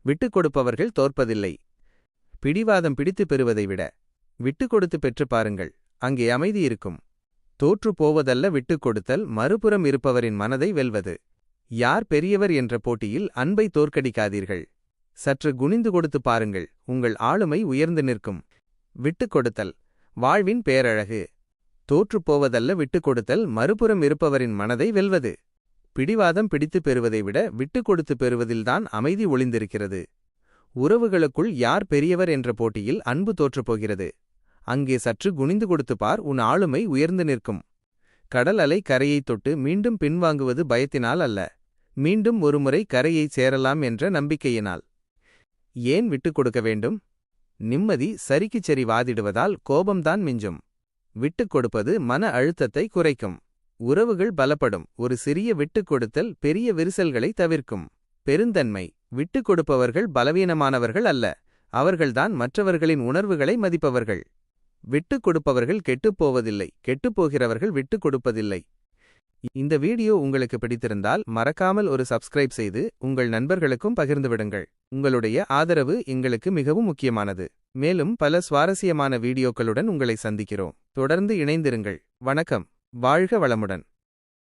விட்டுக் கொடுப்பவர்கள் தோற்பதில்லை. பிடிவாதம் பிடித்து பெறுவதை விட விட்டுக் கொடுத்து பெற்று பாருங்கள், அங்கே அமைதி இருக்கும். தோற்று போவதல்ல விட்டுக் கொடுத்தல், மறுபுறம் இருப்பவரின் மனதை வெல்வது. யார் பெரியவர் என்ற போட்டியில் அன்பை தோற்கடிக்காதீர்கள். சற்று குனிந்து கொடுத்து பாருங்கள், உங்கள் ஆளுமை உயர்ந்து நிற்கும். விட்டுக் கொடுத்தல் வாழ்வின் பேரழகு. தோற்றுப் போவதல்ல விட்டுக் கொடுத்தல், மறுபுறம் இருப்பவரின் மனதை வெல்வது. பிடிவாதம் பிடித்து பெறுவதை விட விட்டுக் கொடுத்து பெறுவதில்தான் அமைதி ஒளிந்திருக்கிறது. உறவுகளுக்குள் யார் பெரியவர் என்ற போட்டியில் அன்பு தோற்றுப்போகிறது. அங்கே சற்று குனிந்து கொடுத்து பார், உன் ஆளுமை உயர்ந்து நிற்கும். கடல் அலை கரையைத் தொட்டு மீண்டும் பின்வாங்குவது பயத்தினால் அல்ல, மீண்டும் ஒருமுறை கரையைச் சேரலாம் என்ற நம்பிக்கையினால். ஏன் விட்டுக் கொடுக்க வேண்டும்? நிம்மதி சரிக்குச் சரி வாதிடுவதால் கோபம்தான் மிஞ்சும். விட்டுக் கொடுப்பது மன அழுத்தத்தை குறைக்கும். உறவுகள் பலப்படும். ஒரு சிறிய விட்டுக் கொடுத்தல் பெரிய விரிசல்களை தவிர்க்கும். பெருந்தன்மை. விட்டுக் கொடுப்பவர்கள் பலவீனமானவர்கள் அல்ல, அவர்கள்தான் மற்றவர்களின் உணர்வுகளை மதிப்பவர்கள். விட்டுக் கொடுப்பவர்கள் கெட்டுப்போவதில்லை, கெட்டுப்போகிறவர்கள் விட்டுக் கொடுப்பதில்லை. இந்த வீடியோ உங்களுக்கு பிடித்திருந்தால் மறக்காமல் ஒரு சப்ஸ்கிரைப் செய்து உங்கள் நண்பர்களுக்கும் பகிர்ந்துவிடுங்கள். உங்களுடைய ஆதரவு எங்களுக்கு மிகவும் முக்கியமானது. மேலும் பல சுவாரஸ்யமான வீடியோக்களுடன் உங்களை சந்திக்கிறோம். தொடர்ந்து இணைந்திருங்கள். வணக்கம். வாழ்க வளமுடன்.